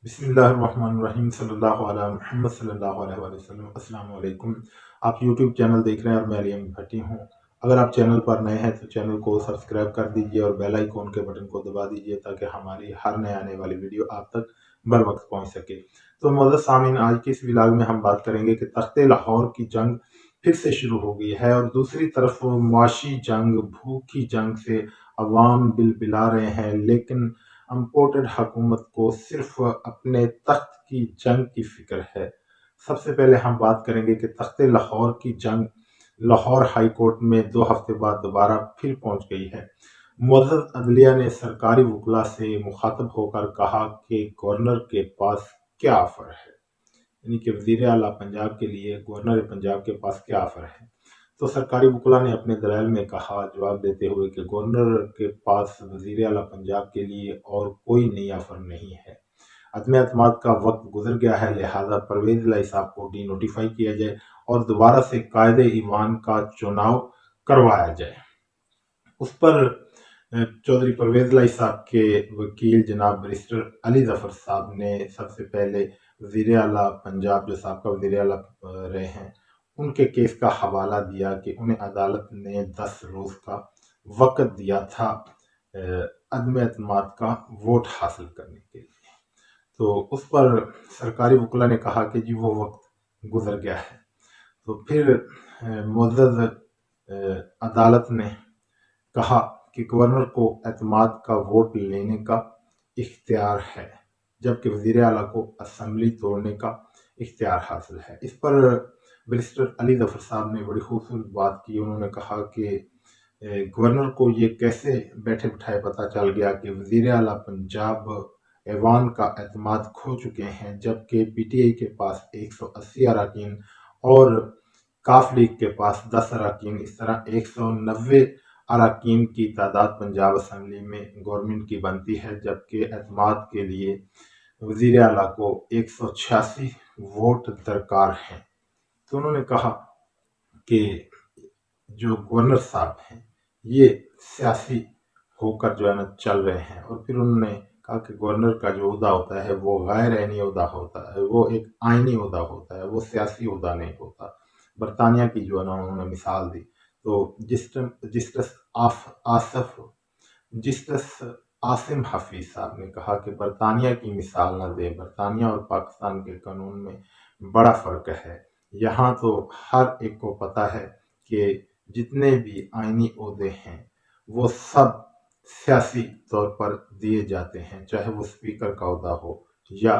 بسم اللہ الرحمن الرحیم صلی اللہ علیہ محمد صلی اللہ علیہ وآلہ وسلم۔ السلام علیکم۔ آپ یوٹیوب چینل دیکھ رہے ہیں اور میں علی احمد بھٹی ہوں۔ اگر آپ چینل پر نئے ہیں تو چینل کو سبسکرائب کر دیجئے اور بیل آئیکن کے بٹن کو دبا دیجئے تاکہ ہماری ہر نئے آنے والی ویڈیو آپ تک بر وقت پہنچ سکے۔ تو معزز سامعین، آج کی اس ولاگ میں ہم بات کریں گے کہ تخت لاہور کی جنگ پھر سے شروع ہو گئی ہے، اور دوسری طرف معاشی جنگ، بھوک کی جنگ سے عوام بلبلا رہے ہیں، لیکن امپورٹڈ حکومت کو صرف اپنے تخت کی جنگ کی فکر ہے۔ سب سے پہلے ہم بات کریں گے کہ تخت لاہور کی جنگ لاہور ہائی کورٹ میں 2 ہفتے بعد دوبارہ پھر پہنچ گئی ہے۔ معزز عدلیہ نے سرکاری وکلاء سے مخاطب ہو کر کہا کہ گورنر کے پاس کیا آفر ہے، یعنی کہ وزیر اعلیٰ پنجاب کے لیے گورنر پنجاب کے پاس کیا آفر ہے۔ تو سرکاری وکلاء نے اپنے دلائل میں کہا، جواب دیتے ہوئے، کہ گورنر کے پاس وزیر اعلیٰ پنجاب کے لیے اور کوئی نئی آفر نہیں ہے۔ عدم اعتماد کا وقت گزر گیا ہے، لہذا پرویز الہی صاحب کو ڈی نوٹیفائی کیا جائے اور دوبارہ سے قائد ایوان کا چناؤ کروایا جائے۔ اس پر چودھری پرویز الہی صاحب کے وکیل جناب بیرسٹر علی ظفر صاحب نے سب سے پہلے وزیر اعلیٰ پنجاب، جو سابقہ وزیر اعلیٰ رہے ہیں، ان کے کیس کا حوالہ دیا کہ انہیں عدالت نے 10 روز کا وقت دیا تھا عدم اعتماد کا ووٹ حاصل کرنے کے لیے۔ تو اس پر سرکاری وکلاء نے کہا کہ جی وہ وقت گزر گیا ہے۔ تو پھر معزز عدالت نے کہا کہ گورنر کو اعتماد کا ووٹ لینے کا اختیار ہے، جبکہ وزیر اعلیٰ کو اسمبلی توڑنے کا اختیار حاصل ہے۔ اس پر بیرسٹر علی ظفر صاحب نے بڑی خوبصورت بات کی۔ انہوں نے کہا کہ گورنر کو یہ کیسے بیٹھے بٹھائے پتہ چل گیا کہ وزیر اعلیٰ پنجاب ایوان کا اعتماد کھو چکے ہیں، جبکہ پی ٹی آئی کے پاس 180 اراکین اور کاف لیگ کے پاس 10 اراکین، اس طرح 190 اراکین کی تعداد پنجاب اسمبلی میں گورنمنٹ کی بنتی ہے، جبکہ اعتماد کے لیے وزیر اعلیٰ کو 186 ووٹ درکار ہیں۔ تو انہوں نے کہا کہ جو گورنر صاحب ہیں یہ سیاسی ہو کر جو ہے نا چل رہے ہیں، اور پھر انہوں نے کہا کہ گورنر کا جو عہدہ ہوتا ہے وہ غیر عینی عہدہ ہوتا ہے، وہ ایک آئینی عہدہ ہوتا ہے، وہ سیاسی عہدہ نہیں ہوتا۔ برطانیہ کی جو ہے نا انہوں نے مثال دی۔ تو جسٹس عاصم حفیظ صاحب نے کہا کہ برطانیہ کی مثال نہ دے، برطانیہ اور پاکستان کے قانون میں بڑا فرق ہے۔ یہاں تو ہر ایک کو پتہ ہے کہ جتنے بھی آئینی عہدے ہیں وہ سب سیاسی طور پر دیے جاتے ہیں، چاہے وہ اسپیکر کا عہدہ ہو یا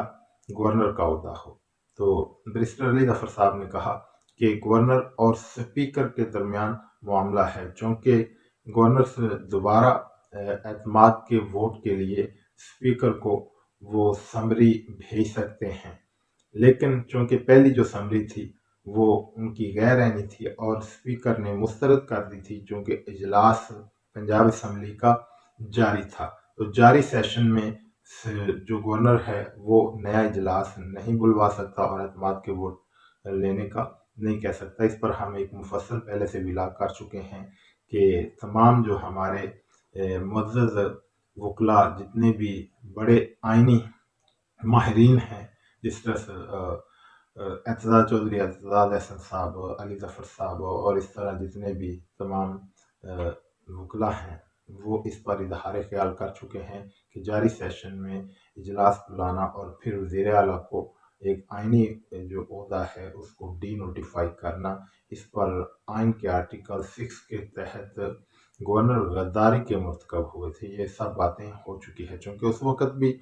گورنر کا عہدہ ہو۔ تو بیرسٹر علی ظفر صاحب نے کہا کہ گورنر اور اسپیکر کے درمیان معاملہ ہے، چونکہ گورنر سے دوبارہ اعتماد کے ووٹ کے لیے اسپیکر کو وہ سمری بھیج سکتے ہیں، لیکن چونکہ پہلی جو سمری تھی وہ ان کی غیر عینی تھی اور اسپیکر نے مسترد کر دی تھی، چونکہ اجلاس پنجاب اسمبلی کا جاری تھا۔ تو جاری سیشن میں جو گورنر ہے وہ نیا اجلاس نہیں بلوا سکتا اور اعتماد کے ووٹ لینے کا نہیں کہہ سکتا۔ اس پر ہم ایک مفصل پہلے سے ولاگ کر چکے ہیں کہ تمام جو ہمارے معزز وکلاء، جتنے بھی بڑے آئینی ماہرین ہیں، جس طرح سے اعتزاز چودھری، اعتزاز احسن صاحب، علی ظفر صاحب اور اس طرح جتنے بھی تمام وکلاء ہیں، وہ اس پر اظہار خیال کر چکے ہیں کہ جاری سیشن میں اجلاس بلانا اور پھر وزیر اعلیٰ کو ایک آئینی جو عہدہ ہے اس کو ڈی نوٹیفائی کرنا، اس پر آئین کے آرٹیکل 6 کے تحت گورنر غداری کے مرتکب ہوئے تھے۔ یہ سب باتیں ہو چکی ہے، چونکہ اس وقت بھی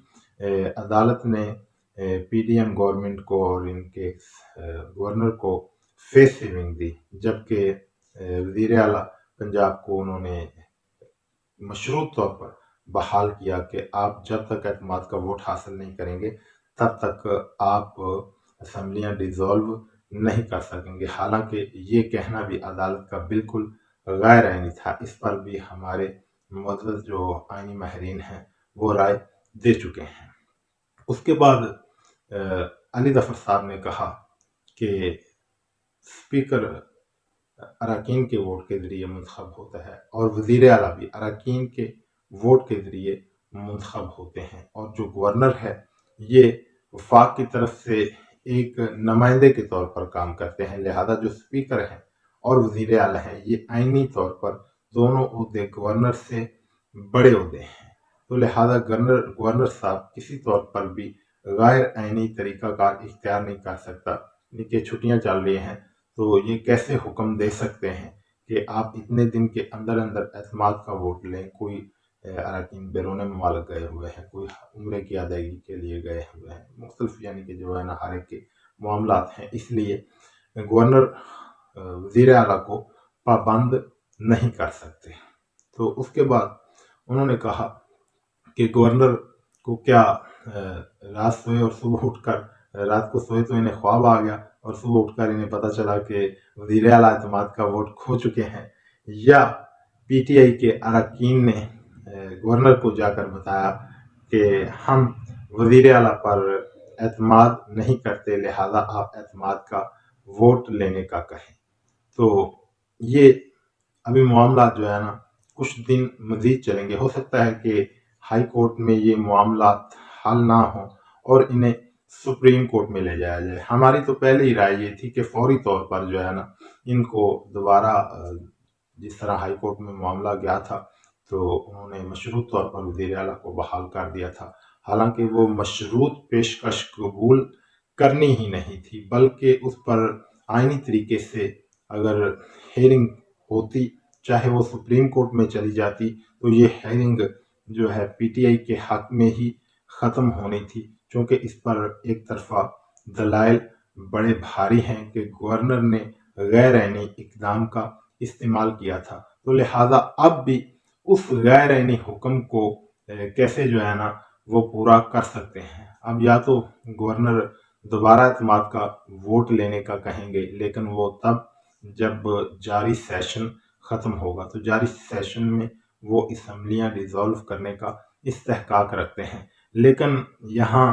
عدالت نے پی ڈی ایم گورنمنٹ کو اور ان کے گورنر کو فیس سیونگ دی، جبکہ وزیر اعلیٰ پنجاب کو انہوں نے مشروط طور پر بحال کیا کہ آپ جب تک اعتماد کا ووٹ حاصل نہیں کریں گے تب تک آپ اسمبلیاں ڈیزالو نہیں کر سکیں گے، حالانکہ یہ کہنا بھی عدالت کا بالکل غیر عینی تھا۔ اس پر بھی ہمارے معزز جو آئینی ماہرین ہیں وہ رائے دے چکے ہیں۔ اس کے بعد علی ظفر صاحب نے کہا کہ اسپیکر اراکین کے ووٹ کے ذریعے منتخب ہوتا ہے اور وزیر اعلیٰ بھی اراکین کے ووٹ کے ذریعے منتخب ہوتے ہیں، اور جو گورنر ہے یہ وفاق کی طرف سے ایک نمائندے کے طور پر کام کرتے ہیں، لہذا جو اسپیکر ہیں اور وزیر اعلیٰ ہیں یہ آئینی طور پر دونوں عہدے گورنر سے بڑے عہدے ہیں، تو لہذا گورنر صاحب کسی طور پر بھی غیر آئینی طریقہ کار اختیار نہیں کر سکتا کہ چھٹیاں چل رہی ہیں تو یہ کیسے حکم دے سکتے ہیں کہ آپ اتنے دن کے اندر اعتماد کا ووٹ لیں۔ کوئی اراکین بیرون ممالک گئے ہوئے ہیں، کوئی عمرے کی ادائیگی کے لیے گئے ہوئے ہیں، مختلف یعنی کہ جو ہے نا ہر ایک کے معاملات ہیں، اس لیے گورنر وزیر اعلیٰ کو پابند نہیں کر سکتے۔ تو اس کے بعد انہوں نے کہا کہ گورنر کو کیا رات سوئے اور صبح اٹھ کر، رات کو سوئے تو انہیں خواب آ گیا اور صبح اٹھ کر انہیں پتہ چلا کہ وزیر اعلیٰ اعتماد کا ووٹ کھو چکے ہیں، یا پی ٹی آئی کے اراکین نے گورنر کو جا کر بتایا کہ ہم وزیر اعلیٰ پر اعتماد نہیں کرتے، لہذا آپ اعتماد کا ووٹ لینے کا کہیں۔ تو یہ ابھی معاملات جو ہے نا کچھ دن مزید چلیں گے، ہو سکتا ہے کہ ہائی کورٹ میں یہ معاملات حل نہ ہوں اور انہیں سپریم کورٹ میں لے جایا جائے۔ ہماری تو پہلے ہی رائے یہ تھی کہ فوری طور پر جو ہے نا ان کو دوبارہ، جس طرح ہائی کورٹ میں معاملہ گیا تھا تو انہوں نے مشروط طور پر وزیر اعلیٰ کو بحال کر دیا تھا، حالانکہ وہ مشروط پیشکش قبول کرنی ہی نہیں تھی، بلکہ اس پر آئینی طریقے سے اگر ہیئرنگ ہوتی، چاہے وہ سپریم کورٹ میں چلی جاتی، تو یہ ہیئرنگ جو ہے پی ٹی آئی کے حق میں ہی ختم ہونی تھی، چونکہ اس پر ایک طرفہ دلائل بڑے بھاری ہیں کہ گورنر نے غیر آئینی اقدام کا استعمال کیا تھا، تو لہذا اب بھی اس غیر آئینی حکم کو کیسے جو ہے نا وہ پورا کر سکتے ہیں۔ اب یا تو گورنر دوبارہ اعتماد کا ووٹ لینے کا کہیں گے، لیکن وہ تب جب جاری سیشن ختم ہوگا، تو جاری سیشن میں وہ اسمبلیاں ڈیزالو کرنے کا استحقاق رکھتے ہیں، لیکن یہاں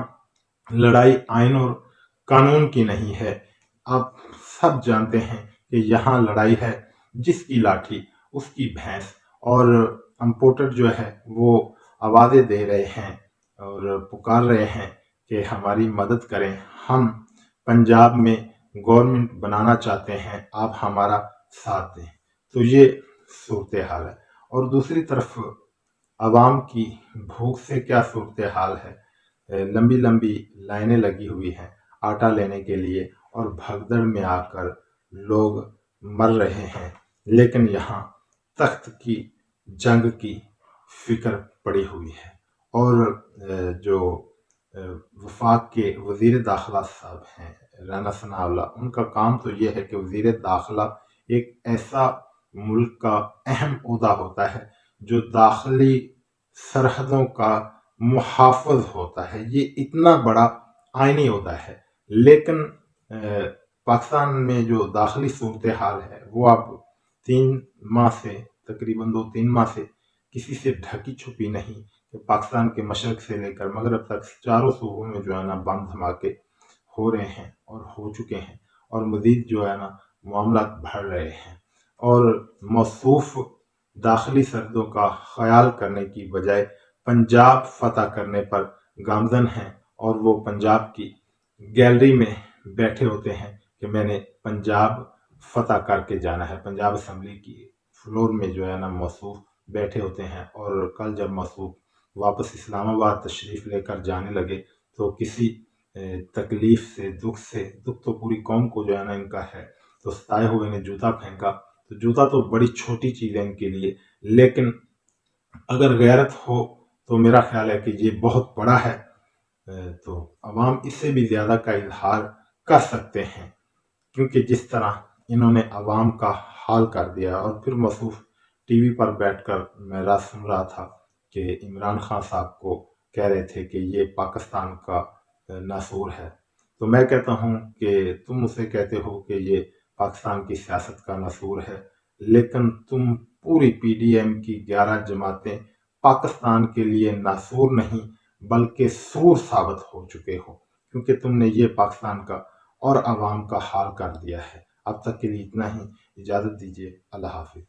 لڑائی آئین اور قانون کی نہیں ہے۔ آپ سب جانتے ہیں کہ یہاں لڑائی ہے جس کی لاٹھی اس کی بھینس، اور امپورٹر جو ہے وہ آوازیں دے رہے ہیں اور پکار رہے ہیں کہ ہماری مدد کریں، ہم پنجاب میں گورنمنٹ بنانا چاہتے ہیں، آپ ہمارا ساتھ دیں۔ تو یہ صورتحال ہے، اور دوسری طرف عوام کی بھوک سے کیا صورتحال ہے، لمبی لمبی لائنیں لگی ہوئی ہیں آٹا لینے کے لیے، اور بھگدڑ میں آ کر لوگ مر رہے ہیں، لیکن یہاں تخت کی جنگ کی فکر پڑی ہوئی ہے۔ اور جو وفاق کے وزیر داخلہ صاحب ہیں رانا ثناء اللہ، ان کا کام تو یہ ہے کہ وزیر داخلہ ایک ایسا ملک کا اہم عہدہ ہوتا ہے جو داخلی سرحدوں کا محافظ ہوتا ہے، یہ اتنا بڑا آئینی عہدہ ہے، لیکن پاکستان میں جو داخلی صورتحال ہے وہ اب 3 ماہ سے تقریباً 2-3 ماہ سے کسی سے ڈھکی چھپی نہیں کہ پاکستان کے مشرق سے لے کر مغرب تک چاروں صوبوں میں جو ہے نا بم دھماکے ہو رہے ہیں اور ہو چکے ہیں، اور مزید جو ہے نا معاملات بڑھ رہے ہیں، اور موصوف داخلی سرحدوں کا خیال کرنے کی بجائے پنجاب فتح کرنے پر گامزن ہیں، اور وہ پنجاب کی گیلری میں بیٹھے ہوتے ہیں کہ میں نے پنجاب فتح کر کے جانا ہے۔ پنجاب اسمبلی کی فلور میں جو ہے نا موصوف بیٹھے ہوتے ہیں، اور کل جب موصوف واپس اسلام آباد تشریف لے کر جانے لگے تو کسی تکلیف سے، دکھ تو پوری قوم کو جو ہے نا ان کا ہے، تو ستائے ہوئے نے جوتا پھینکا، تو جوتا تو بڑی چھوٹی چیز ہے ان کے لیے، لیکن اگر غیرت ہو تو میرا خیال ہے کہ یہ بہت بڑا ہے، تو عوام اس سے بھی زیادہ کا اظہار کر سکتے ہیں، کیونکہ جس طرح انہوں نے عوام کا حال کر دیا۔ اور پھر موصوف ٹی وی پر بیٹھ کر میں رات سن رہا تھا کہ عمران خان صاحب کو کہہ رہے تھے کہ یہ پاکستان کا ناسور ہے، تو میں کہتا ہوں کہ تم اسے کہتے ہو کہ یہ پاکستان کی سیاست کا ناسور ہے، لیکن تم پوری پی ڈی ایم کی 11 جماعتیں پاکستان کے لیے ناسور نہیں بلکہ سور ثابت ہو چکے ہو، کیونکہ تم نے یہ پاکستان کا اور عوام کا حال کر دیا ہے۔ اب تک کے لیے اتنا ہی، اجازت دیجیے، اللہ حافظ۔